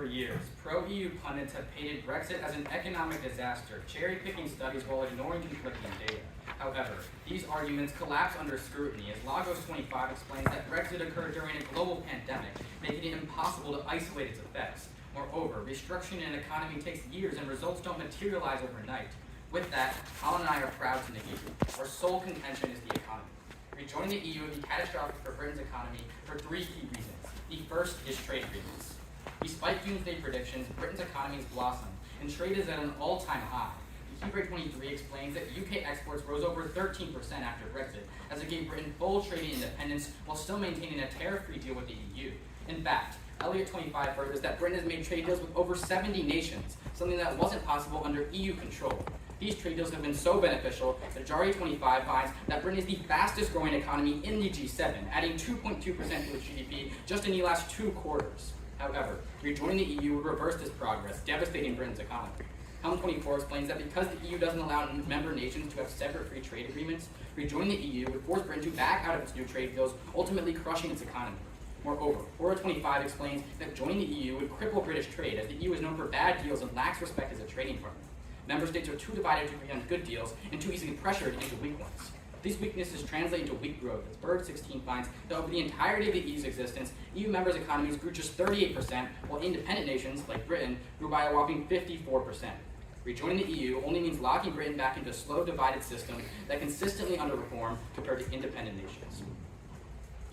For years, pro-EU pundits have painted Brexit as an economic disaster, cherry-picking studies while ignoring conflicting data. However, these arguments collapse under scrutiny as Lagos 25 explains that Brexit occurred during a global pandemic, making it impossible to isolate its effects. Moreover, restructuring an economy takes years and results don't materialize overnight. With that, Colin and I are proud to negate it. Our sole contention is the economy. Rejoining the EU would be catastrophic for Britain's economy for three key reasons. The first is trade agreements. Despite doomsday predictions, Britain's economy has blossomed, and trade is at an all-time high. The Hebrew 23 explains that UK exports rose over 13% after Brexit, as it gave Britain full trading independence while still maintaining a tariff-free deal with the EU. In fact, Elliott 25 furthers that Britain has made trade deals with over 70 nations, something that wasn't possible under EU control. These trade deals have been so beneficial that Jari 25 finds that Britain is the fastest growing economy in the G7, adding 2.2% to its GDP just in the last 2 quarters. However, rejoining the EU would reverse this progress, devastating Britain's economy. Helm 24 explains that because the EU doesn't allow member nations to have separate free trade agreements, rejoining the EU would force Britain to back out of its new trade deals, ultimately crushing its economy. Moreover, Aura 25 explains that joining the EU would cripple British trade, as the EU is known for bad deals and lacks respect as a trading partner. Member states are too divided to agree on good deals and too easily pressured into weak ones. These weaknesses translate into weak growth, as Bird 16 finds that over the entirety of the EU's existence, EU members' economies grew just 38%, while independent nations, like Britain, grew by a whopping 54%. Rejoining the EU only means locking Britain back into a slow, divided system that consistently underperformed compared to independent nations.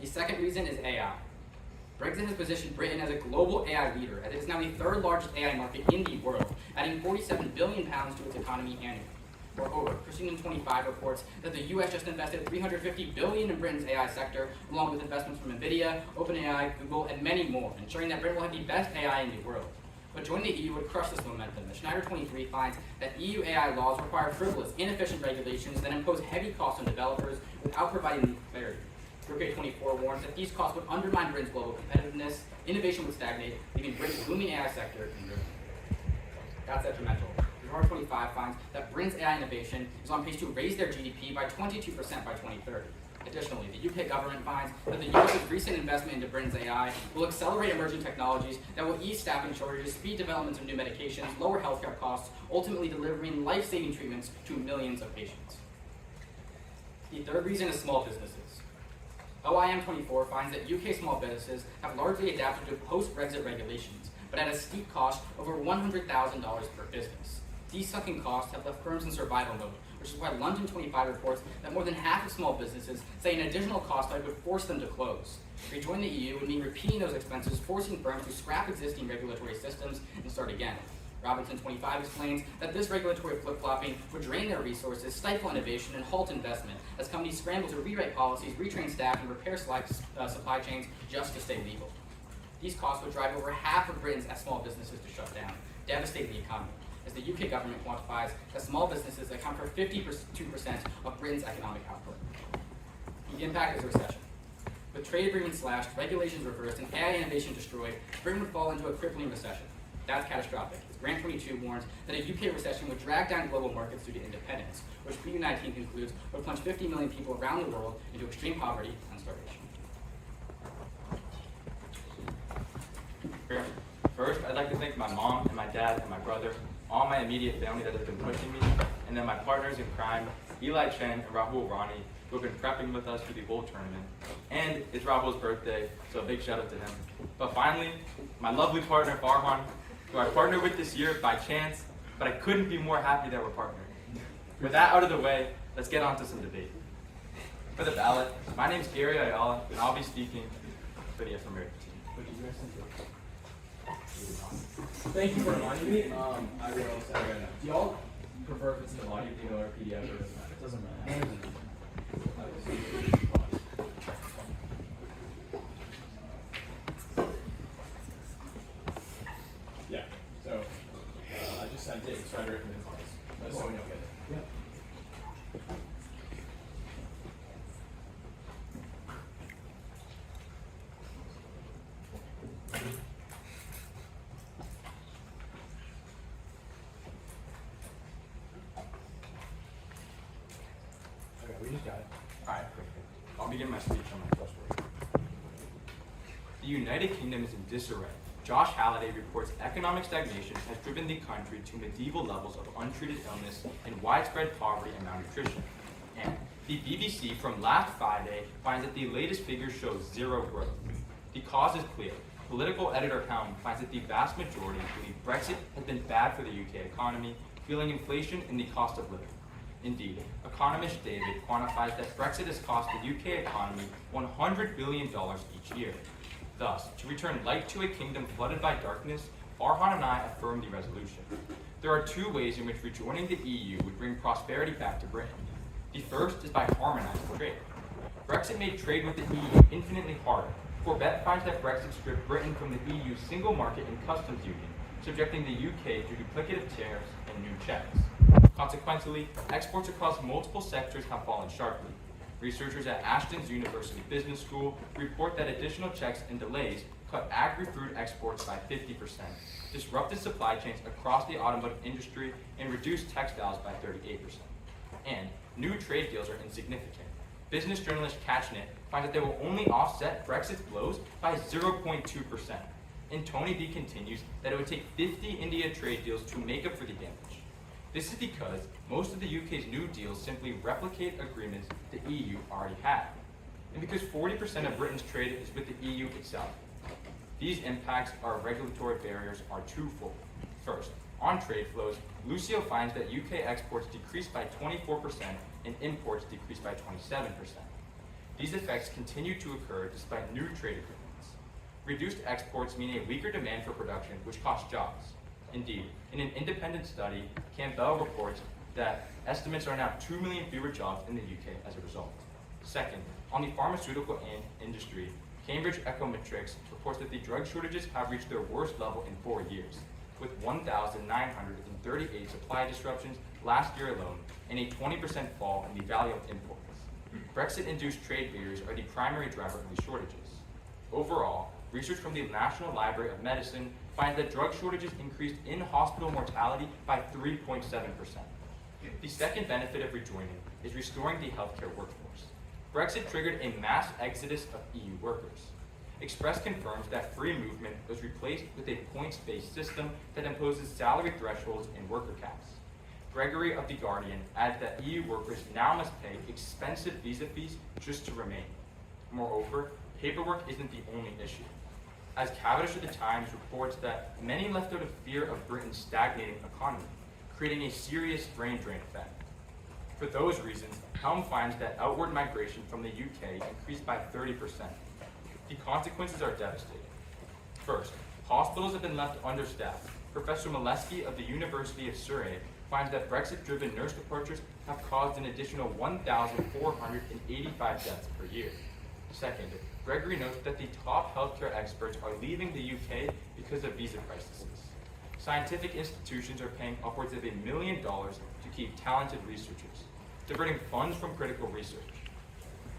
The second reason is AI. Brexit has positioned Britain as a global AI leader, as it is now the third largest AI market in the world, adding £47 billion to its economy annually. Moreover, Christian 25 reports that the US just invested $350 billion in Britain's AI sector, along with investments from NVIDIA, OpenAI, Google, and many more, ensuring that Britain will have the best AI in the world. But joining the EU would crush this momentum, as Schneider 23 finds that EU AI laws require frivolous, inefficient regulations that impose heavy costs on developers without providing legal clarity. Brooke 24 warns that these costs would undermine Britain's global competitiveness, innovation would stagnate, leaving Britain's booming AI sector in ruin. That's detrimental. Gerard 25 finds that Britain's AI innovation is on pace to raise their GDP by 22% by 2030. Additionally, the UK government finds that the US's recent investment into Britain's AI will accelerate emerging technologies that will ease staffing shortages, speed developments of new medications, lower healthcare costs, ultimately delivering life-saving treatments to millions of patients. The third reason is small businesses. OIM 24 finds that UK small businesses have largely adapted to post-Brexit regulations, but at a steep cost over $100,000 per business. These sunken costs have left firms in survival mode, which is why London 25 reports that more than half of small businesses say an additional cost would force them to close. Rejoining the EU would mean repeating those expenses, forcing firms to scrap existing regulatory systems and start again. Robinson 25 explains that this regulatory flip-flopping would drain their resources, stifle innovation, and halt investment as companies scramble to rewrite policies, retrain staff, and repair supply chains just to stay legal. These costs would drive over half of Britain's small businesses to shut down, devastating the economy, as the UK government quantifies that small businesses account for 52% of Britain's economic output. The impact is a recession. With trade agreements slashed, regulations reversed, and AI innovation destroyed, Britain would fall into a crippling recession. That's catastrophic. Grant 22 warns that a UK recession would drag down global markets due to independence, which PU19 concludes would plunge 50 million people around the world into extreme poverty and starvation. First, I'd like to thank my mom and my dad and my brother, all my immediate family that has been pushing me, and then my partners in crime, Eli Chen and Rahul Rani, who have been prepping with us through the whole tournament. And it's Rahul's birthday, so a big shout out to him. But finally, my lovely partner Farhan, who I partnered with this year by chance, but I couldn't be more happy that we're partnering. With that out of the way, let's get on to some debate. For the ballot, my name's Gary Ayala, and I'll be speaking for the Affirmative team. Thank you for reminding me. I realized that right now. Do y'all prefer if it's an audio video or PDF or it doesn't matter? Yeah. So I just sent it. It's written in class. That's so we don't get it. Yeah. We just got it. Alright, perfect. I'll begin my speech on my first word. The United Kingdom is in disarray Josh Halliday reports economic stagnation has driven the country to medieval levels of untreated illness and widespread poverty and malnutrition. And the BBC from last Friday finds that the latest figures show zero growth. The cause is clear. Political editor Helm finds that the vast majority believe Brexit has been bad for the UK economy, fueling inflation and the cost of living. Indeed, economist David quantifies that Brexit has cost the UK economy $100 billion each year. Thus, to return light to a kingdom flooded by darkness, Farhan and I affirm the resolution. There are two ways in which rejoining the EU would bring prosperity back to Britain. The first is by harmonizing trade. Brexit made trade with the EU infinitely harder. Corbett finds that Brexit stripped Britain from the EU's single market and customs union, subjecting the UK to duplicative tariffs and new checks. Consequently, exports across multiple sectors have fallen sharply. Researchers at Ashton's University Business School report that additional checks and delays cut agri-food exports by 50%, disrupted supply chains across the automotive industry, and reduced textiles by 38%. And new trade deals are insignificant. Business journalist Catchnet finds that they will only offset Brexit's blows by 0.2%. And Tony B continues that it would take 50 India trade deals to make up for the damage. This is because most of the UK's new deals simply replicate agreements the EU already had, and because 40% of Britain's trade is with the EU itself. These impacts our regulatory barriers are twofold. First, on trade flows, Lucio finds that UK exports decreased by 24% and imports decreased by 27%. These effects continue to occur despite new trade agreements. Reduced exports mean a weaker demand for production, which costs jobs. Indeed, in an independent study, Campbell reports that estimates are now 2 million fewer jobs in the UK as a result. Second, on the pharmaceutical industry, Cambridge Econometrics reports that the drug shortages have reached their worst level in 4 years, with 1,938 supply disruptions last year alone, and a 20% fall in the value of imports. Brexit-induced trade barriers are the primary driver of these shortages. Overall, research from the National Library of Medicine finds that drug shortages increased in-hospital mortality by 3.7%. The second benefit of rejoining is restoring the healthcare workforce. Brexit triggered a mass exodus of EU workers. Express confirms that free movement was replaced with a points-based system that imposes salary thresholds and worker caps. Gregory of The Guardian adds that EU workers now must pay expensive visa fees just to remain. Moreover, paperwork isn't the only issue. As Cavendish of the Times reports that many left out of fear of Britain's stagnating economy, creating a serious brain drain effect. For those reasons, Helm finds that outward migration from the UK increased by 30%. The consequences are devastating. First, hospitals have been left understaffed. Professor Molesky of the University of Surrey finds that Brexit-driven nurse departures have caused an additional 1,485 deaths per year. Second, Gregory notes that the top healthcare experts are leaving the UK because of visa crises. Scientific institutions are paying upwards of $1 million to keep talented researchers, diverting funds from critical research.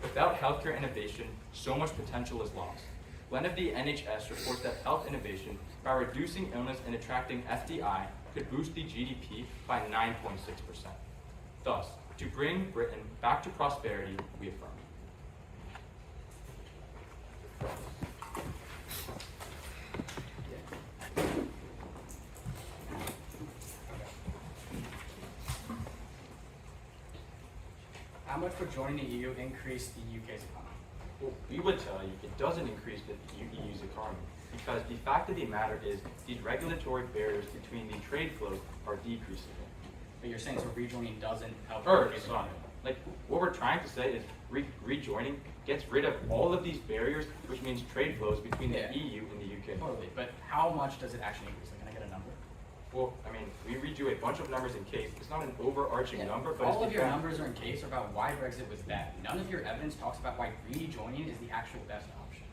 Without healthcare innovation, so much potential is lost. Glenn of the NHS reports that health innovation, by reducing illness and attracting FDI, could boost the GDP by 9.6%. Thus, to bring Britain back to prosperity, we affirm. How much would joining the EU increase the UK's economy? Well, we would tell you it doesn't increase the EU's economy, because the fact of the matter is these regulatory barriers between the trade flows are decreasing it. But you're saying so rejoining doesn't help? Sorry. Like, what we're trying to say is rejoining gets rid of all of these barriers, which means trade flows between the EU and the UK. Totally, but how much does it actually increase? Like, can I get a number? Well, I mean, we read you a bunch of numbers in case. It's not an overarching number, but all of your numbers are in case are about why Brexit was bad. None of your evidence talks about why rejoining is the actual best option.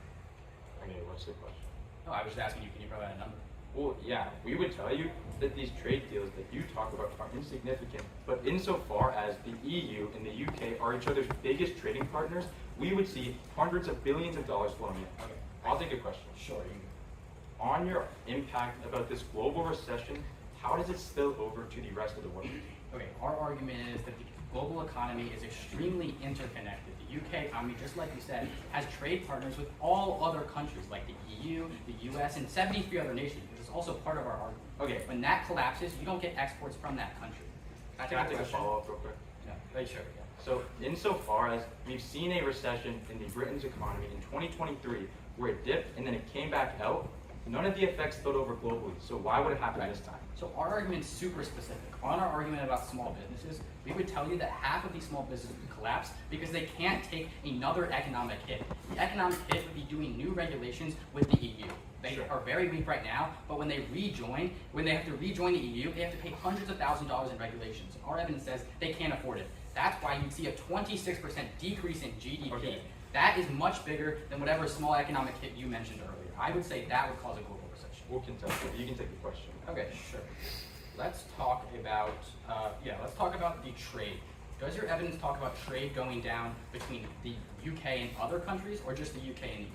I mean, what's the question? No, I was just asking you, can you provide a number? Well, yeah, we would tell you that these trade deals that you talk about are insignificant, but insofar as the EU and the UK are each other's biggest trading partners, we would see hundreds of billions of dollars flowing in. Okay. I'll take a question. Sure. On your impact about this global recession, how does it spill over to the rest of the world? Okay, our argument is that global economy is extremely interconnected. The UK economy, just like you said, has trade partners with all other countries like the EU, the US, and 73 other nations, which is also part of our argument. Okay. When that collapses, you don't get exports from that country. Can I take a follow-up real quick? Yeah, sure. Yeah. So insofar as we've seen a recession in the Britain's economy in 2023 where it dipped and then it came back out, none of the effects spilled over globally. So why would it happen this time? So our argument's super specific. On our argument about small businesses, we would tell you that half of these small businesses would collapse because they can't take another economic hit. The economic hit would be doing new regulations with the EU. They are very weak right now, but when they have to rejoin the EU, they have to pay hundreds of thousands of dollars in regulations. Our evidence says they can't afford it. That's why you'd see a 26% decrease in GDP. Okay. That is much bigger than whatever small economic hit you mentioned earlier. I would say that would cause a global recession. We'll contest it. You can take the question. Okay, sure. Let's talk about the trade. Does your evidence talk about trade going down between the UK and other countries, or just the UK and the EU?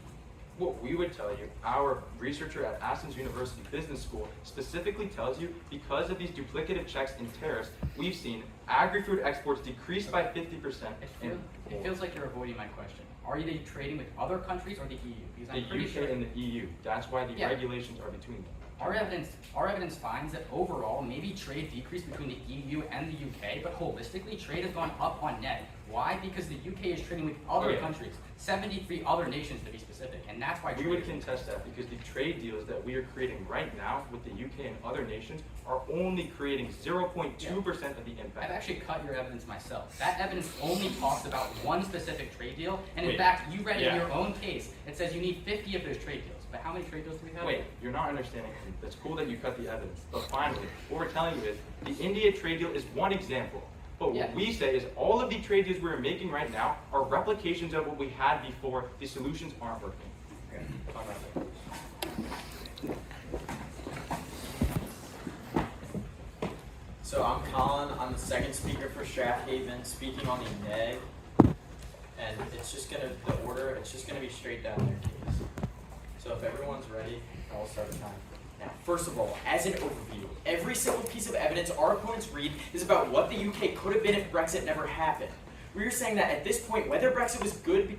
What we would tell you, our researcher at Athens University Business School specifically tells you because of these duplicative checks and tariffs, we've seen agri-food exports decrease by 50%. It feels like you're avoiding my question. Are they trading with other countries or the EU? Because I'm pretty UK sure and the EU. That's why the regulations are between them. Our evidence finds that overall, maybe trade decreased between the EU and the UK, but holistically, trade has gone up on net. Why? Because the UK is trading with other countries, 73 other nations to be specific, and that's why we would contest that because the trade deals that we are creating right now with the UK and other nations are only creating 0.2% of the impact. I've actually cut your evidence myself. That evidence only talks about one specific trade deal, and in fact, you read in your own case, it says you need 50 of those trade deals. But how many trade deals do we have? Wait, you're not understanding. It's cool that you cut the evidence, but finally, what we're telling you is the India trade deal is one example. But what we say is all of the trade deals we're making right now are replications of what we had before. The solutions aren't working. Okay. Talk about that. So I'm Colin. I'm the second speaker for Strath Haven, speaking on the neg, and it's just gonna be straight down their case. So if everyone's ready, I'll start the time. Now, first of all, as an overview, every single piece of evidence our opponents read is about what the UK could have been if Brexit never happened. We are saying that at this point, whether Brexit was good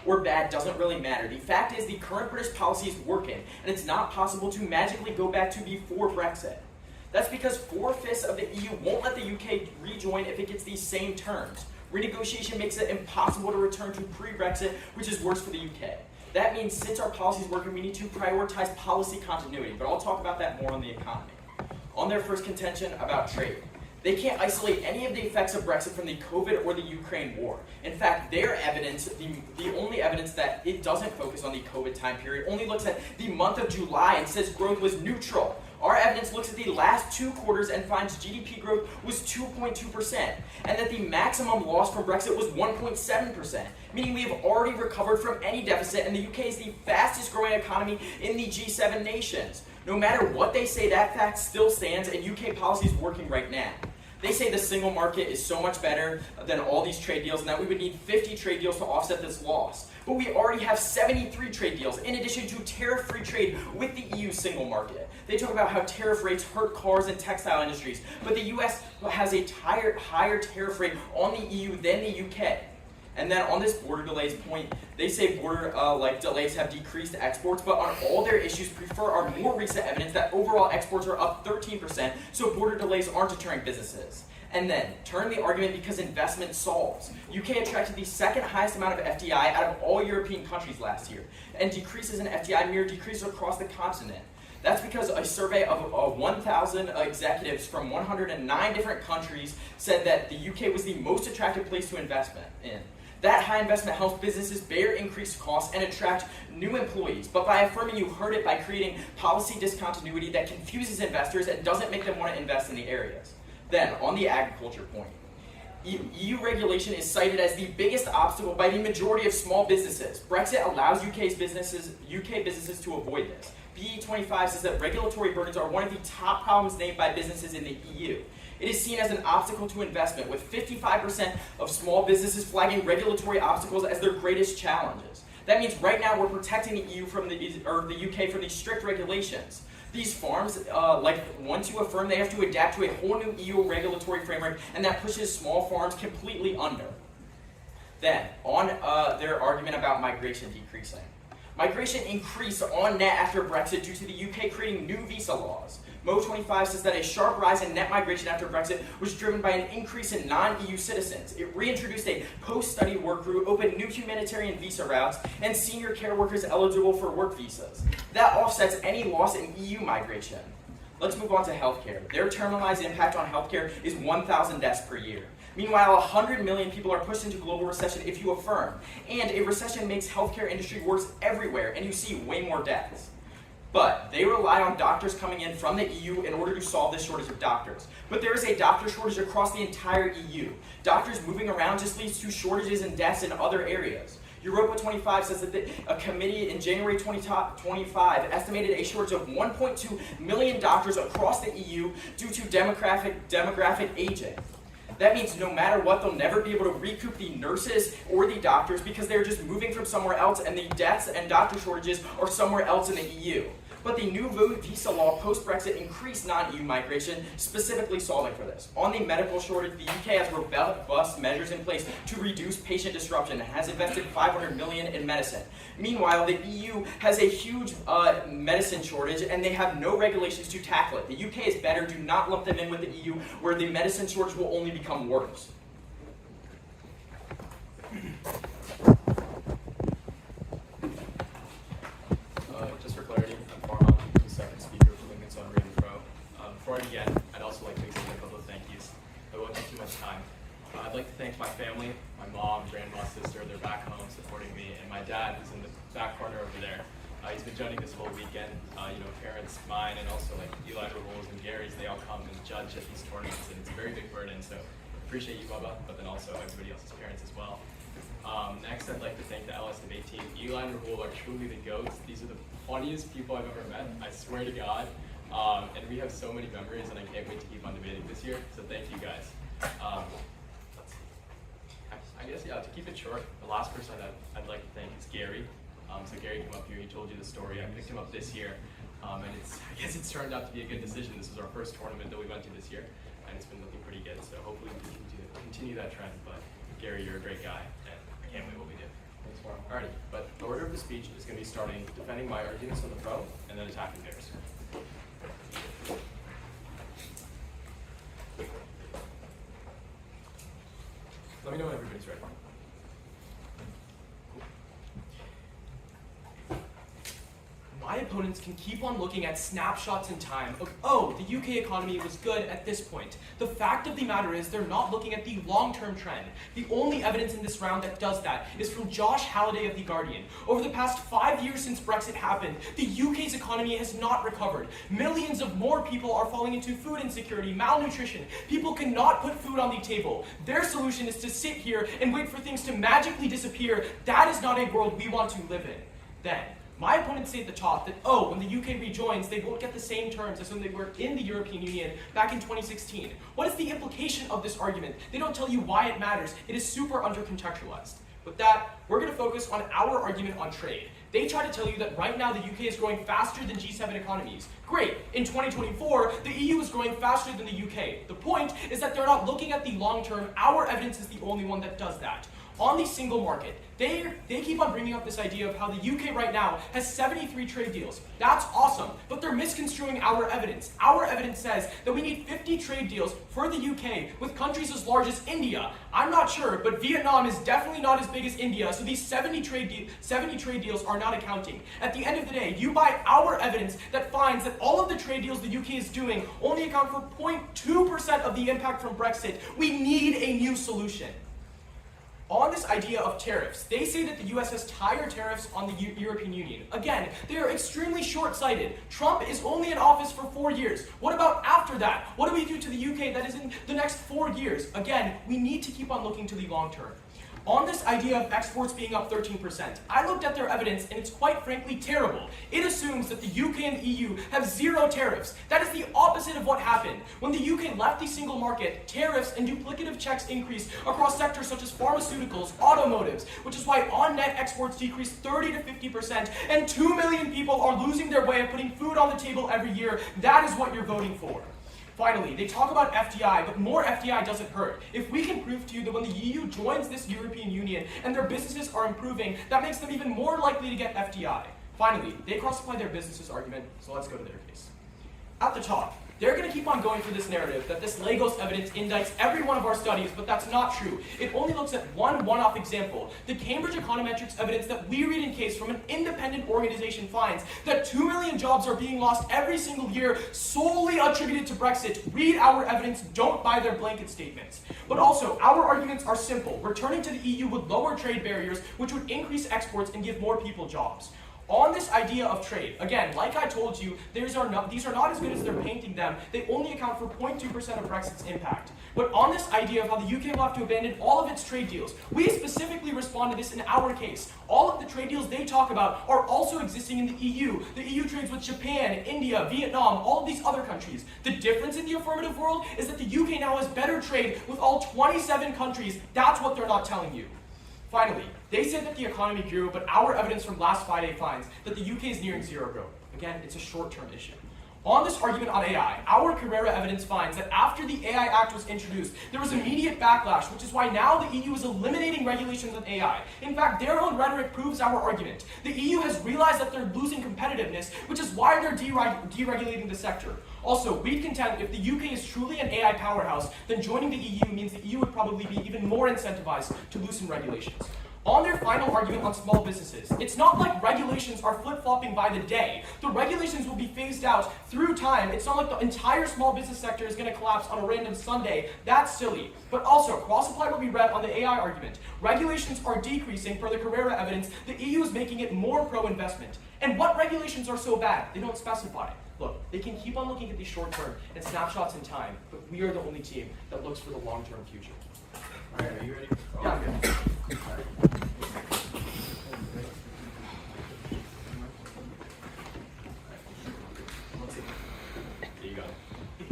or bad doesn't really matter. The fact is the current British policy is working, and it's not possible to magically go back to before Brexit. That's because 4/5 of the EU won't let the UK rejoin if it gets these same terms. Renegotiation makes it impossible to return to pre-Brexit, which is worse for the UK. That means since our policy is working, we need to prioritize policy continuity, but I'll talk about that more on the economy. On their first contention about trade, they can't isolate any of the effects of Brexit from the COVID or the Ukraine war. In fact, their evidence, the only evidence that it doesn't focus on the COVID time period, only looks at the month of July and says growth was neutral. Our evidence looks at the last 2 quarters and finds GDP growth was 2.2%, and that the maximum loss from Brexit was 1.7%, meaning we have already recovered from any deficit, and the UK is the fastest growing economy in the G7 nations. No matter what they say, that fact still stands, and UK policy is working right now. They say the single market is so much better than all these trade deals and that we would need 50 trade deals to offset this loss. But we already have 73 trade deals in addition to tariff-free trade with the EU single market. They talk about how tariff rates hurt cars and textile industries, but the US has a higher tariff rate on the EU than the UK. And then on this border delays point, they say border delays have decreased exports, but on all their issues prefer our more recent evidence that overall exports are up 13%, so border delays aren't deterring businesses. And then, turn the argument because investment solves. UK attracted the second highest amount of FDI out of all European countries last year, and decreases in FDI mirror decreases across the continent. That's because a survey of 1,000 executives from 109 different countries said that the UK was the most attractive place to invest in. That high investment helps businesses bear increased costs and attract new employees. But by affirming, you heard it by creating policy discontinuity that confuses investors and doesn't make them want to invest in the areas. Then, on the agriculture point, EU regulation is cited as the biggest obstacle by the majority of small businesses. Brexit allows UK businesses to avoid this. PE25 says that regulatory burdens are one of the top problems named by businesses in the EU. It is seen as an obstacle to investment, with 55% of small businesses flagging regulatory obstacles as their greatest challenges. That means right now we're protecting the UK from these strict regulations. These farms, once you affirm, they have to adapt to a whole new EU regulatory framework, and that pushes small farms completely under. Then, on their argument about migration decreasing. Migration increased on net after Brexit due to the UK creating new visa laws. Mo25 says that a sharp rise in net migration after Brexit was driven by an increase in non-EU citizens. It reintroduced a post-study work group, opened new humanitarian visa routes, and senior care workers eligible for work visas. That offsets any loss in EU migration. Let's move on to healthcare. Their terminalized impact on healthcare is 1,000 deaths per year. Meanwhile, 100 million people are pushed into global recession if you affirm. And a recession makes healthcare industry worse everywhere, and you see way more deaths. But they rely on doctors coming in from the EU in order to solve this shortage of doctors. But there is a doctor shortage across the entire EU. Doctors moving around just leads to shortages and deaths in other areas. Europa 25 says that a committee in January 2025 estimated a shortage of 1.2 million doctors across the EU due to demographic aging. That means no matter what, they'll never be able to recoup the nurses or the doctors because they're just moving from somewhere else, and the deaths and doctor shortages are somewhere else in the EU. But the new visa law post-Brexit increased non-EU migration, specifically solving for this. On the medical shortage, the UK has robust measures in place to reduce patient disruption and has invested $500 million in medicine. Meanwhile, the EU has a huge medicine shortage, and they have no regulations to tackle it. The UK is better. Do not lump them in with the EU, where the medicine shortage will only become worse. Just for clarity, I'm Farhan, the second speaker for Lincoln's on Raven Pro. Before I begin, I'd also like to extend a couple of thank yous. I won't take too much time. I'd like to thank my family, my mom, grandma, sister, they're back home supporting me, and my dad, who's in the back corner over there. He's been judging this whole weekend. Parents, mine, and also like Eli Rahoul's and Gary's, they all come and judge at these tournaments, and it's a very big burden, so appreciate you, Bubba, but then also everybody else's parents as well. Next, I'd like to thank the LS debate team. Eli and Rahul are truly the GOATs. These are the funniest people I've ever met, I swear to God. And we have so many memories, and I can't wait to keep on debating this year, so thank you guys. I guess, to keep it short, the last person I'd like to thank is Gary. So Gary came up here, he told you the story. I picked him up this year, and I guess it's turned out to be a good decision. This was our first tournament that we went to this year, and it's been looking pretty good, so hopefully we can continue that trend. But Gary, you're a great guy, and I can't wait what we do. Thanks, Warren. Alrighty, but the order of the speech is going to be starting defending my arguments on the pro, and then attacking theirs. Let me know when everybody's ready. My opponents can keep on looking at snapshots in time of, oh, the UK economy was good at this point. The fact of the matter is they're not looking at the long-term trend. The only evidence in this round that does that is from Josh Halliday of The Guardian. Over the past 5 years since Brexit happened, the UK's economy has not recovered. Millions of more people are falling into food insecurity, malnutrition. People cannot put food on the table. Their solution is to sit here and wait for things to magically disappear. That is not a world we want to live in. Then, my opponents say at the top that, when the UK rejoins, they won't get the same terms as when they were in the European Union back in 2016. What is the implication of this argument? They don't tell you why it matters. It is super under-contextualized. With that, we're going to focus on our argument on trade. They try to tell you that right now the UK is growing faster than G7 economies. Great, in 2024, the EU is growing faster than the UK. The point is that they're not looking at the long term. Our evidence is the only one that does that. On the single market, they keep on bringing up this idea of how the UK right now has 73 trade deals. That's awesome, but they're misconstruing our evidence. Our evidence says that we need 50 trade deals for the UK with countries as large as India. I'm not sure, but Vietnam is definitely not as big as India, so these 70 trade deals are not accounting. At the end of the day, you buy our evidence that finds that all of the trade deals the UK is doing only account for 0.2% of the impact from Brexit. We need a new solution. On this idea of tariffs, they say that the US has higher tariffs on the European Union. Again, they are extremely short-sighted. Trump is only in office for 4 years. What about after that? What do we do to the UK that is in the next 4 years? Again, we need to keep on looking to the long term. On this idea of exports being up 13%, I looked at their evidence and it's quite frankly terrible. It assumes that the UK and the EU have zero tariffs. That is the opposite of what happened. When the UK left the single market, tariffs and duplicative checks increased across sectors such as pharmaceuticals, automotives, which is why on-net exports decreased 30 to 50%, and 2 million people are losing their way of putting food on the table every year. That is what you're voting for. Finally, they talk about FDI, but more FDI doesn't hurt. If we can prove to you that when the EU joins this European Union and their businesses are improving, that makes them even more likely to get FDI. Finally, they cross-apply their businesses argument, so let's go to their case. At the top, they're going to keep on going for this narrative that this Lagos evidence indicts every one of our studies, but that's not true. It only looks at one-off example. The Cambridge Econometrics evidence that we read in case from an independent organization finds that 2 million jobs are being lost every single year solely attributed to Brexit. Read our evidence, don't buy their blanket statements. But also, our arguments are simple. Returning to the EU would lower trade barriers, which would increase exports and give more people jobs. On this idea of trade, again, like I told you, these are not as good as they're painting them. They only account for 0.2% of Brexit's impact. But on this idea of how the UK will have to abandon all of its trade deals, we specifically respond to this in our case. All of the trade deals they talk about are also existing in the EU. The EU trades with Japan, India, Vietnam, all of these other countries. The difference in the affirmative world is that the UK now has better trade with all 27 countries. That's what they're not telling you. Finally, they said that the economy grew, but our evidence from last Friday finds that the UK is nearing zero growth. Again, it's a short-term issue. On this argument on AI, our Carrera evidence finds that after the AI Act was introduced, there was immediate backlash, which is why now the EU is eliminating regulations on AI. In fact, their own rhetoric proves our argument. The EU has realized that they're losing competitiveness, which is why they're deregulating the sector. Also, we contend if the UK is truly an AI powerhouse, then joining the EU means the EU would probably be even more incentivized to loosen regulations. On their final argument on small businesses, it's not like regulations are flip-flopping by the day. The regulations will be phased out through time. It's not like the entire small business sector is going to collapse on a random Sunday. That's silly. But also, cross-apply what we read on the AI argument. Regulations are decreasing per the Carrera evidence. The EU is making it more pro-investment. And what regulations are so bad? They don't specify. Look, they can keep on looking at these short-term and snapshots in time, but we are the only team that looks for the long-term future. All right, are you ready? Yeah, I'm good. There you go.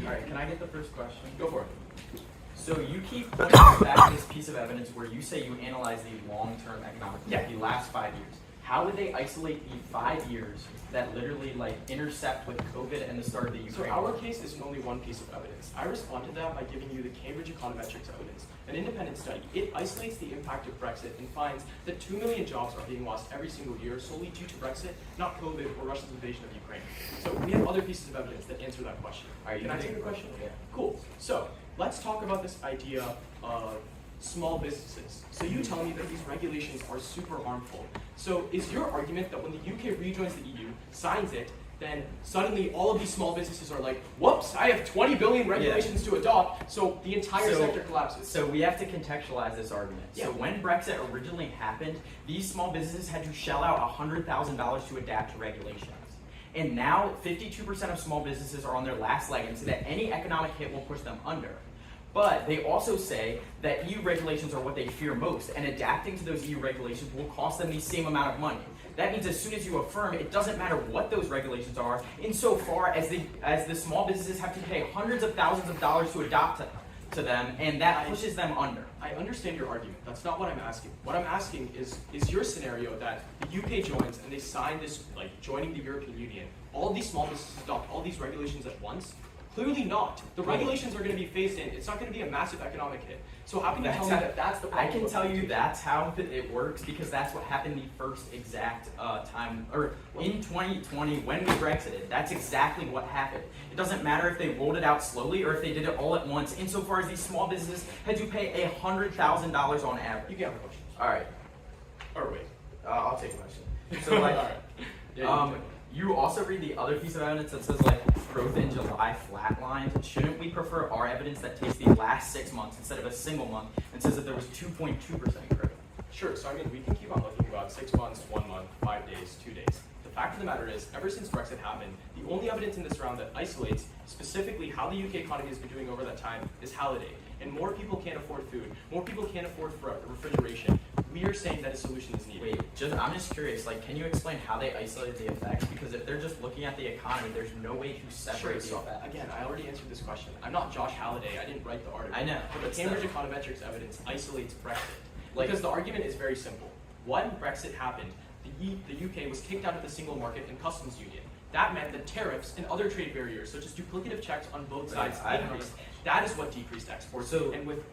All right, can I get the first question? Go for it. So you keep pointing back to this piece of evidence where you say you analyze the long-term economic, the last 5 years. How would they isolate the 5 years that literally intersect with COVID and the start of the Ukraine So our war? case isn't only one piece of evidence. I respond to that by giving you the Cambridge Econometrics evidence, an independent study. It isolates the impact of Brexit and finds that 2 million jobs are being lost every single year solely due to Brexit, not COVID or Russia's invasion of Ukraine. So we have other pieces of evidence that answer that question. Can I take the question? Yeah. Cool. So let's talk about this idea of small businesses. So you tell me that these regulations are super harmful. So is your argument that when the UK rejoins the EU, signs it, then suddenly all of these small businesses are like, whoops, I have 20 billion regulations to adopt, so the entire sector collapses. So we have to contextualize this argument. Yeah. So when Brexit originally happened, these small businesses had to shell out $100,000 to adapt to regulations. And now 52% of small businesses are on their last leg and say that any economic hit will push them under. But they also say that EU regulations are what they fear most, and adapting to those EU regulations will cost them the same amount of money. That means as soon as you affirm, it doesn't matter what those regulations are, insofar as the small businesses have to pay hundreds of thousands of dollars to adopt to them, and that pushes them under. I understand your argument. That's not what I'm asking. What I'm asking is your scenario that the UK joins and they sign this, joining the European Union, all of these small businesses adopt all these regulations at once? Clearly not. The regulations are going to be phased in. It's not going to be a massive economic hit. So how can you tell me that that's the problem? I can tell you that's how it works because that's what happened the first exact time, or in 2020 when we Brexited. That's exactly what happened. It doesn't matter if they rolled it out slowly or if they did it all at once, insofar as these small businesses had to pay $100,000 on average. You can have a question. All right. Or wait. I'll take a question. So All right. you also read the other piece of evidence that says growth in July flatlined. Shouldn't we prefer our evidence that takes the last 6 months instead of a single month and says that there was 2.2% growth? Sure. So we can keep on looking about 6 months, 1 month, 5 days, 2 days. The fact of the matter is, ever since Brexit happened, the only evidence in this round that isolates specifically how the UK economy has been doing over that time is holiday. And more people can't afford food. More people can't afford refrigeration. We are saying that a solution is needed. Wait, I'm just curious, like, can you explain how they isolated the effects? Because if they're just looking at the economy, there's no way to separate the effects. Again, I already answered this question. I'm not Josh Halliday. I didn't write the article. I know, But the but Cambridge still. Econometrics evidence isolates Brexit. Like- Because the argument is very simple. When Brexit happened, the UK was kicked out of the single market and customs union. That meant that tariffs and other trade barriers, such as duplicative checks on both Right, sides, I don't increased. That is what decreased exports. So- and with,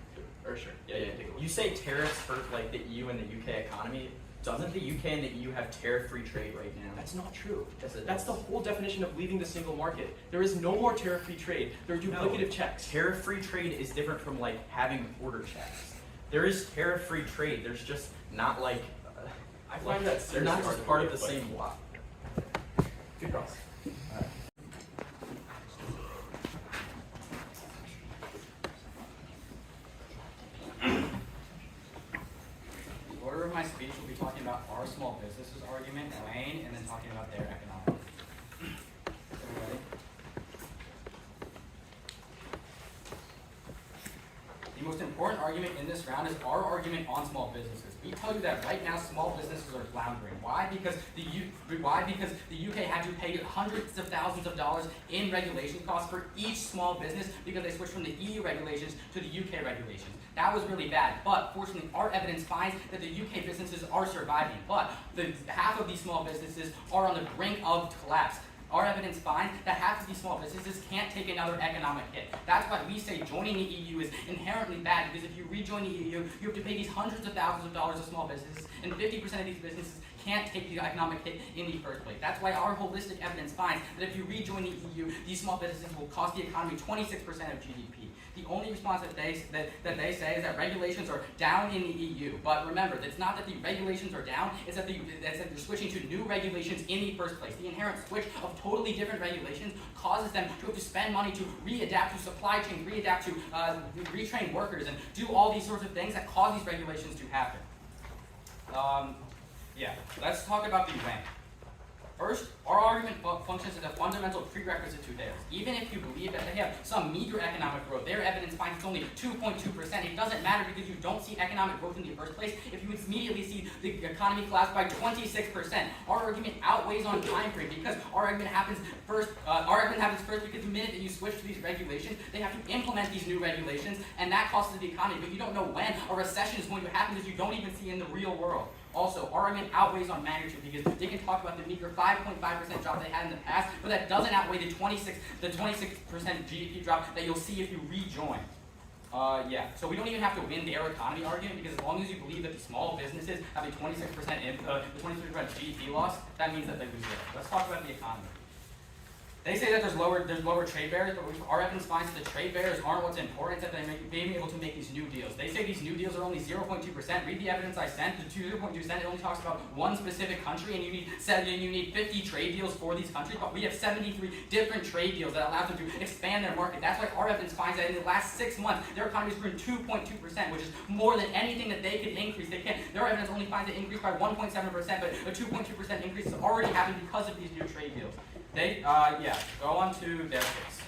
or sure, yeah, take a look. You say tariffs hurt like the EU and the UK economy. Doesn't the UK and the EU have tariff-free trade right now? That's not true. Yes, it That's is. the whole definition of leaving the single market. There is no more tariff-free trade. There are duplicative checks. Tariff-free trade is different from like having border checks. There is tariff-free trade. There's just not like I find that they're not seriously hard just to part of the believe, same block. Good cross. The order of my speech will be talking about our small businesses argument, Wayne, and then talking about their economic. Everybody? The most important argument in this round is our argument on small businesses. We tell you that right now small businesses are floundering. Why? Because the UK had to pay hundreds of thousands of dollars in regulation costs for each small business because they switched from the EU regulations to the UK regulations. That was really bad, but fortunately our evidence finds that the UK businesses are surviving, but half of these small businesses are on the brink of collapse. Our evidence finds that half of these small businesses can't take another economic hit. That's why we say joining the EU is inherently bad, because if you rejoin the EU, you have to pay these hundreds of thousands of dollars to small businesses, and 50% of these businesses can't take the economic hit in the first place. That's why our holistic evidence finds that if you rejoin the EU, these small businesses will cost the economy 26% of GDP. The only response that they say is that regulations are down in the EU. But remember, it's not that the regulations are down, it's that they're switching to new regulations in the first place. The inherent switch of totally different regulations causes them to have to spend money to readapt to supply chain, readapt to retrain workers, and do all these sorts of things that cause these regulations to happen. Let's talk about the when. First, our argument functions as a fundamental prerequisite to theirs. Even if you believe that they have some meager economic growth, their evidence finds it's only 2.2%. It doesn't matter because you don't see economic growth in the first place if you immediately see the economy collapse by 26%. Our argument outweighs on time frame because our argument happens first. Because the minute that you switch to these regulations, they have to implement these new regulations, and that costs the economy. But you don't know when a recession is going to happen because you don't even see in the real world. Also, our argument outweighs on magnitude because they can talk about the meager 5.5% drop they had in the past, but that doesn't outweigh the 26% GDP drop that you'll see if you rejoin. So we don't even have to win their economy argument because as long as you believe that the small businesses have a 26% GDP loss, that means that they lose zero. Let's talk about the economy. They say that there's lower trade barriers, but our evidence finds that the trade barriers aren't what's important, that being able to make these new deals. They say these new deals are only 0.2%. Read the evidence I sent. The 0.2%, it only talks about one specific country, and you need 50 trade deals for these countries, but we have 73 different trade deals that allow them to expand their market. That's why our evidence finds that in the last 6 months, their economy has grown 2.2%, which is more than anything that they could increase. Their evidence only finds it increased by 1.7%, but a 2.2% increase has already happened because of these new trade deals. Go on to their case.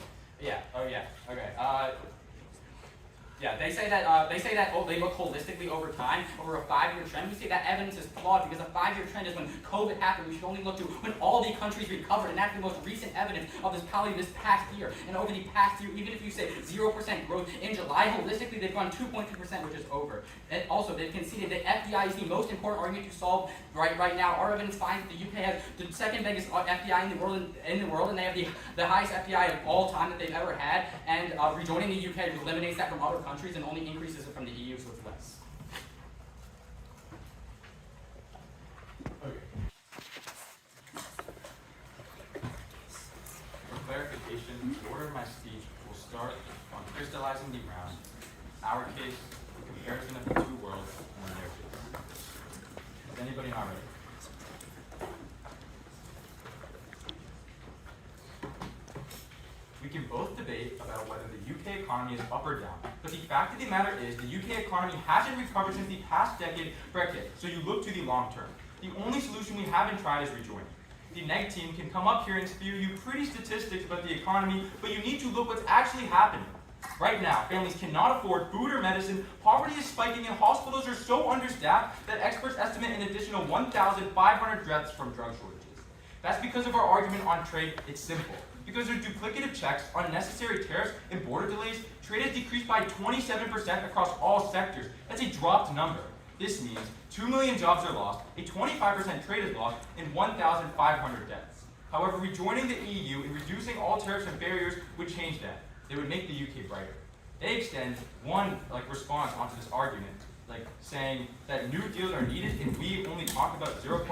They say that they look holistically over time, over a 5-year trend. We say that evidence is flawed because a 5-year trend is when COVID happened. We should only look to when all the countries recovered, and that's the most recent evidence of this probably this past year. And over the past year, even if you say 0% growth in July, holistically they've gone 2.2%, which is over. And also, they've conceded that FDI is the most important argument to solve right now. Our evidence finds that the UK has the second biggest FDI in the world, and they have the highest FDI of all time that they've ever had. And rejoining the UK eliminates that from other countries and only increases it from the EU, so it's less. Okay. For clarification, the order of my speech will start on crystallizing the ground, our case, the comparison of the two worlds, and then their case. Is anybody not ready? We can both debate about whether the UK economy is up or down, but the fact of the matter is the UK economy hasn't recovered since the past decade Brexit, so you look to the long term. The only solution we haven't tried is rejoining. the neg team can come up here and spew you pretty statistics about the economy, but you need to look what's actually happening. Right now, families cannot afford food or medicine, poverty is spiking, and hospitals are so understaffed that experts estimate an additional 1,500 deaths from drug shortages. That's because of our argument on trade. It's simple. Because of duplicative checks, unnecessary tariffs, and border delays, trade has decreased by 27% across all sectors. That's a dropped number. This means 2 million jobs are lost, a 25% trade is lost, and 1,500 deaths. However, rejoining the EU and reducing all tariffs and barriers would change that. They would make the UK brighter. They extend one response onto this argument, saying that new deals are needed and we only talk about 0.2%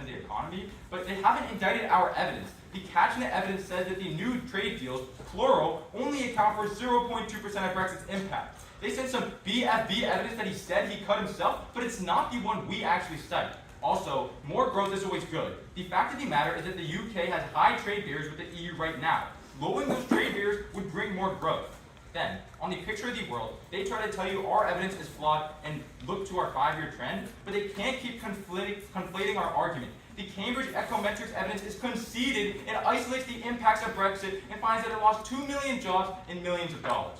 of the economy, but they haven't indicted our evidence. The catch in the evidence says that the new trade deals, plural, only account for 0.2% of Brexit's impact. They sent some BFB evidence that he said he cut himself, but it's not the one we actually cite. Also, more growth is always good. The fact of the matter is that the UK has high trade barriers with the EU right now. Lowering those trade barriers would bring more growth. Then, on the picture of the world, they try to tell you our evidence is flawed and look to our 5-year trend, but they can't keep conflating our argument. The Cambridge econometrics evidence is conceded and isolates the impacts of Brexit and finds that it lost 2 million jobs and millions of dollars.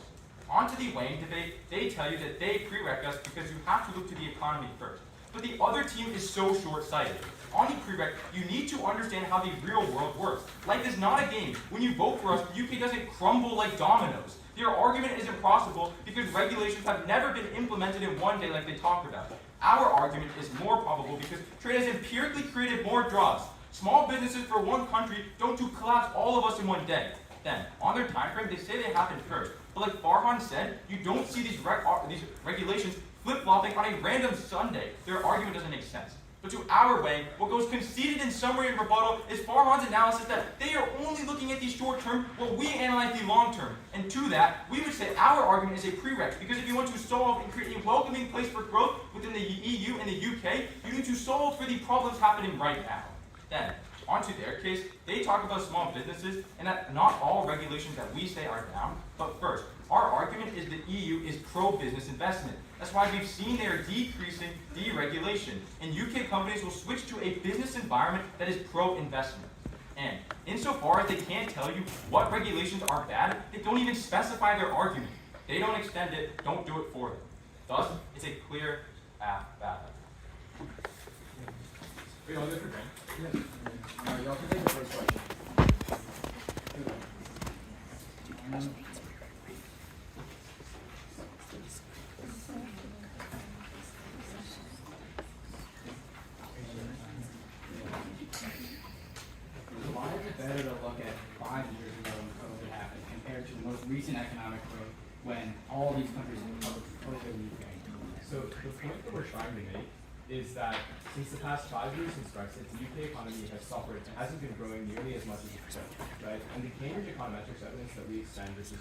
On to the weighing debate, they tell you that they prereq us because you have to look to the economy first. But the other team is so short-sighted. On the prereq, you need to understand how the real world works. Life is not a game. When you vote for us, the UK doesn't crumble like dominoes. Their argument is impossible because regulations have never been implemented in one day like they talk about. Our argument is more probable because trade has empirically created more jobs. Small businesses for one country don't do collapse all of us in one day. Then, on their time frame, they say they happen first. But like Farhan said, you don't see these regulations flip-flopping on a random Sunday. Their argument doesn't make sense. But to our way, what goes conceded in summary and rebuttal is Farhan's analysis that they are only looking at the short term while we analyze the long term. And to that, we would say our argument is a prereq, because if you want to solve and create a welcoming place for growth within the EU and the UK, you need to solve for the problems happening right now. Then, onto their case, they talk about small businesses and that not all regulations that we say are down. But first, our argument is the EU is pro-business investment. That's why we've seen they are decreasing deregulation, and UK companies will switch to a business environment that is pro-investment. And insofar as they can't tell you what regulations are bad, they don't even specify their argument. They don't extend it, don't do it for them. Thus, it's a clear path back. Wait, all good for Ben? Yeah. Y'all can take the first question. Why is it better to look at 5 years ago when COVID happened compared to the most recent economic growth when all these countries recovered from COVID and UK? So the point that we're trying to make is that since the past 5 years since Brexit, the UK economy has suffered and hasn't been growing nearly as much as it could, right? And the Cambridge econometrics evidence that we extend, which is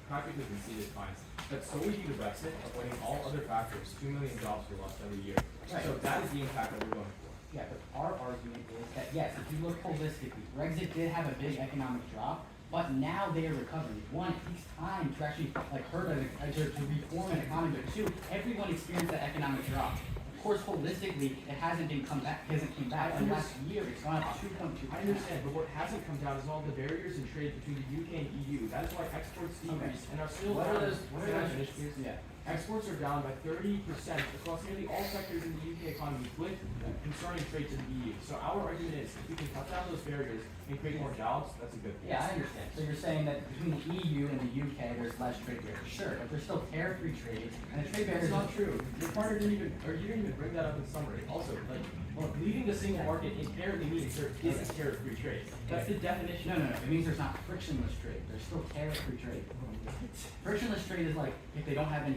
practically conceded, finds that solely due to Brexit, avoiding all other factors, 2 million jobs were lost every year. Right. So that is the impact that we're going for. Yeah, but our argument is that yes, if you look holistically, Brexit did have a big economic drop, but now they are recovering. One, it takes time to actually to reform an economy, but two, everyone experienced that economic drop. Of course, holistically, it hasn't come back. In the last year, it's gone up 2.2%. I understand, but what hasn't come down is all the barriers in trade between the UK and EU. That is why exports decreased and are still down. Yeah. Exports are down by 30% across nearly all sectors in the UK economy with concerning trade to the EU. So our argument is, if we can cut down those barriers and create more jobs, that's a good thing. Yeah, I understand. So you're saying that between the EU and the UK, there's less trade barriers. Sure, but there's still tariff-free trade, and the trade barriers. That's not true. Your partner didn't even bring that up in summary. Also, leaving the single market inherently means there isn't tariff-free trade. That's the definition. No. It means there's not frictionless trade. There's still tariff-free trade. Frictionless trade is like if they don't have to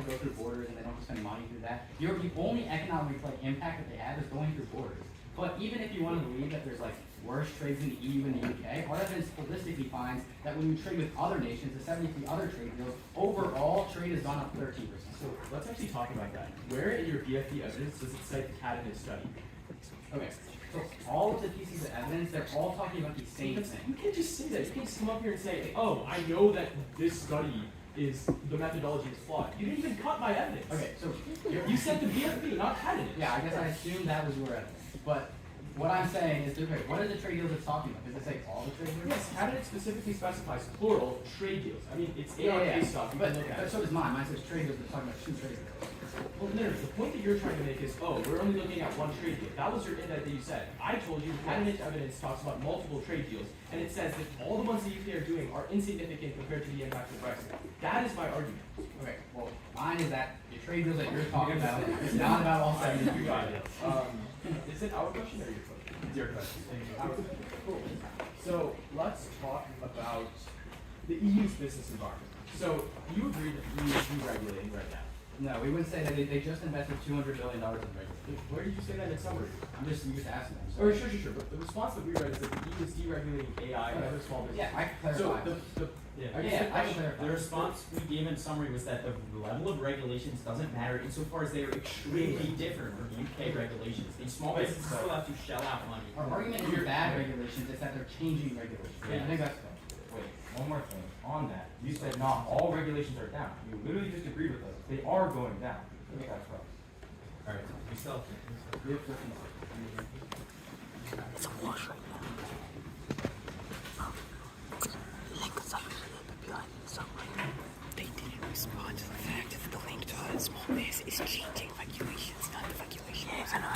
go through borders and they don't have to spend money through that. The only economic impact that they have is going through borders. But even if you want to believe that there's worse trades in the EU and the UK, our evidence holistically finds that when you trade with other nations, the 73 other trade deals, overall trade has gone up 13%. So let's actually talk about that. Where in your BFD evidence does it cite the candidate study? Okay, so all of the pieces of evidence, they're all talking about the same thing. You can't just say that. You can't just come up here and say, oh, I know that this study is, the methodology is flawed. You didn't even cut my evidence. Okay, so You said the BFD, not candidate. yeah, I guess I assumed that was your evidence. But What I'm saying is, okay, what are the trade deals it's talking about? Does it say all the trade deals? Yes, cabinet specifically specifies plural trade deals. I mean, it's Yeah, ARK yeah, stuff. You but can look at it. so does mine. Mine says trade deals, it's talking about 2 trade deals. Well, no, the point that you're trying to make is, oh, we're only looking at one trade deal. That was your indent that you said. I told you cabinet evidence talks about multiple trade deals, and it says that all the ones the UK are doing are insignificant compared to the impact of Brexit. That is my argument. Okay, well, mine is that the trade deals that you're talking about is not about all 73 You got trade it. deals. Is it our question or your question? It's your question. Cool. So let's talk about the EU's business environment. So you agree that the EU is deregulating right now. No, we wouldn't say that they just invested $200 billion in regulation. Where did you say that in summary? I'm just asking them. Or sure. But the response that we read is that the EU is deregulating AI and other small businesses. Yeah, I can So clarify. I guess the I can question- clarify. The response we gave in summary was that the level of regulations doesn't matter insofar as they are extremely different from UK regulations. These small businesses still have to shell out money. Our argument isn't bad regulations, it's that they're changing regulations. I think that's the Wait, one more thing on that. You said not all regulations are down. You literally just agreed with us. They are going down. That's right. All right, you still. We have 15 seconds. They didn't respond to the fact that the link to small biz is changing regulations, not the regulations. I know.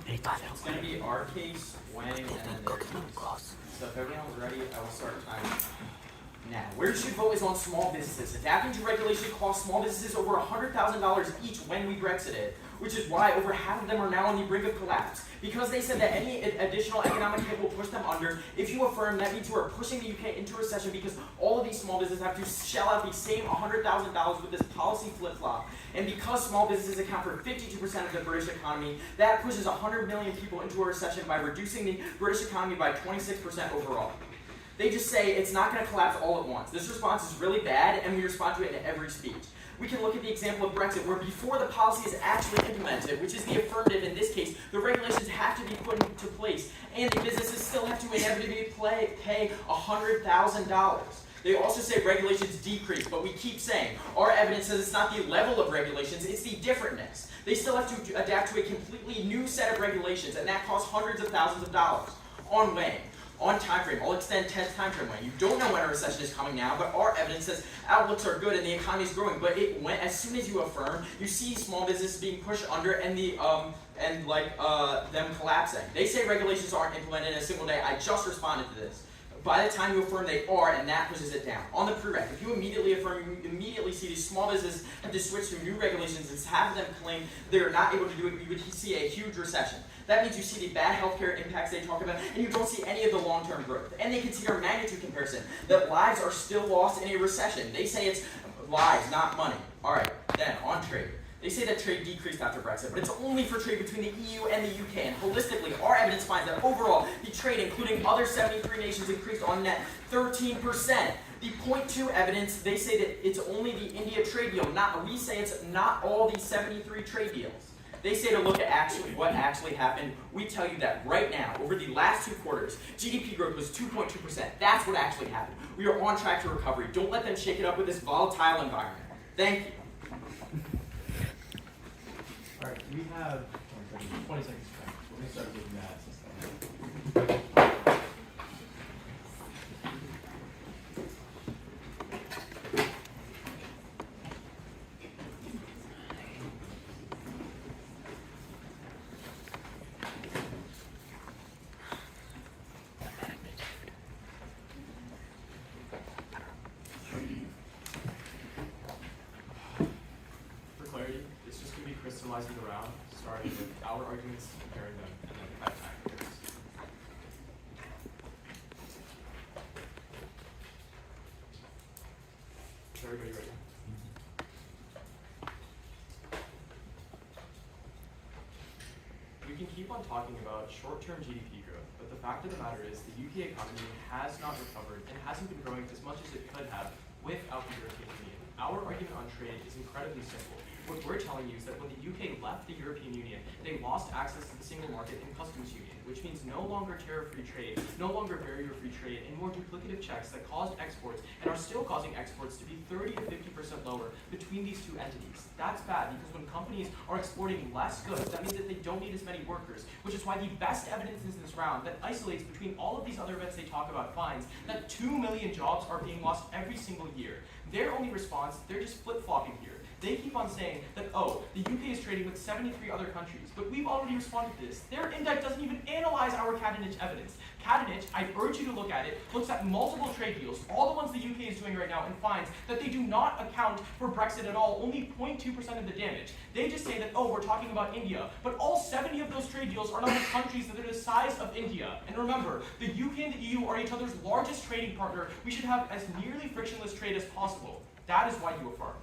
It's going to be our case, Wang, and then their case. So if everyone's ready, I will start timing now. Where you should vote is on small businesses. Adapting to regulation costs small businesses over $100,000 each when we Brexited, which is why over half of them are now on the brink of collapse. Because they said that any additional economic hit will push them under. If you affirm, that means you are pushing the UK into recession because all of these small businesses have to shell out the same $100,000 with this policy flip-flop. And because small businesses account for 52% of the British economy, that pushes 100 million people into a recession by reducing the British economy by 26% overall. They just say it's not going to collapse all at once. This response is really bad, and we respond to it in every speech. We can look at the example of Brexit, where before the policy is actually implemented, which is the affirmative in this case, the regulations have to be put into place, and the businesses still have to inevitably pay $100,000. They also say regulations decrease, but we keep saying our evidence says it's not the level of regulations, it's the differentness. They still have to adapt to a completely new set of regulations, and that costs hundreds of thousands of dollars. On weighing. On time frame, I'll extend Ted's time frame when you don't know when a recession is coming now, but our evidence says outlooks are good and the economy is growing. But as soon as you affirm, you see small businesses being pushed under and them collapsing. They say regulations aren't implemented in a single day. I just responded to this. By the time you affirm, they are, and that pushes it down. On the prereq, if you immediately affirm, you immediately see these small businesses have to switch to new regulations, and half of them claim they're not able to do it. You would see a huge recession. That means you see the bad healthcare impacts they talk about, and you don't see any of the long-term growth. And they consider magnitude comparison, that lives are still lost in a recession. They say it's lives, not money. All right, then on trade. They say that trade decreased after Brexit, but it's only for trade between the EU and the UK. And holistically, our evidence finds that overall, the trade, including other 73 nations, increased on net 13%. The point 2 evidence, they say that it's only the India trade deal. We say it's not all these 73 trade deals. They say to look at what actually happened. We tell you that right now, over the last 2 quarters, GDP growth was 2.2%. That's what actually happened. We are on track to recovery. Don't let them shake it up with this volatile environment. Thank you. All right, we have 20 seconds. Let me start with that. For clarity, it's just going to be crystallizing around, starting with our arguments, comparing them, and then the fact figures. Is everybody ready? We can keep on talking about short-term GDP growth, but the fact of the matter is the UK economy has not recovered and hasn't been growing as much as it could have without the European Union. Our argument on trade is incredibly simple. What we're telling you is that when the UK left the European Union, they lost access to the single market and customs union, which means no longer tariff-free trade, no longer barrier-free trade, and more duplicative checks that caused exports and are still causing exports to be 30 to 50% lower between these two entities. That's bad because when companies are exporting less goods, that means that they don't need as many workers, which is why the best evidence in this round that isolates between all of these other events they talk about finds that 2 million jobs are being lost every single year. Their only response, they're just flip-flopping here. They keep on saying that, oh, the UK is trading with 73 other countries, but we've already responded to this. Their index doesn't even analyze our Cadenich evidence. Cadenich, I urge you to look at it, looks at multiple trade deals, all the ones the UK is doing right now, and finds that they do not account for Brexit at all, only 0.2% of the damage. They just say that, oh, we're talking about India, but all 70 of those trade deals are not with countries that are the size of India. And remember, the UK and the EU are each other's largest trading partner. We should have as nearly frictionless trade as possible. That is why you affirm.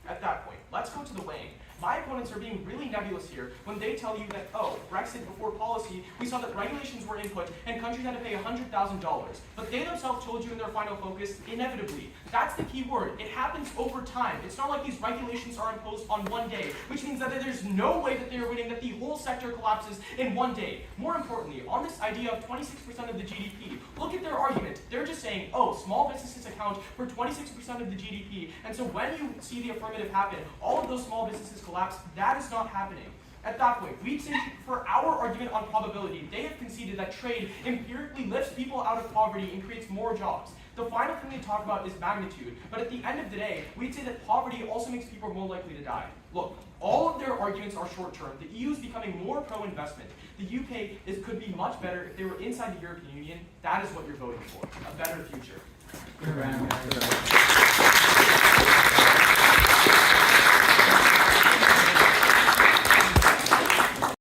At that point, let's go to the weighing. My opponents are being really nebulous here when they tell you that, oh, Brexit before policy, we saw that regulations were input and countries had to pay $100,000. But they themselves told you in their final focus, inevitably. That's the key word. It happens over time. It's not like these regulations are imposed on one day, which means that there's no way that they are winning, that the whole sector collapses in one day. More importantly, on this idea of 26% of the GDP, look at their argument. They're just saying, oh, small businesses account for 26% of the GDP, and so when you see the affirmative happen, all of those small businesses collapse. That is not happening. At that point, we'd say for our argument on probability, they have conceded that trade empirically lifts people out of poverty and creates more jobs. The final thing they talk about is magnitude, but at the end of the day, we'd say that poverty also makes people more likely to die. Look, all of their arguments are short-term. The EU is becoming more pro-investment. The UK could be much better if they were inside the European Union. That is what you're voting for, a better future.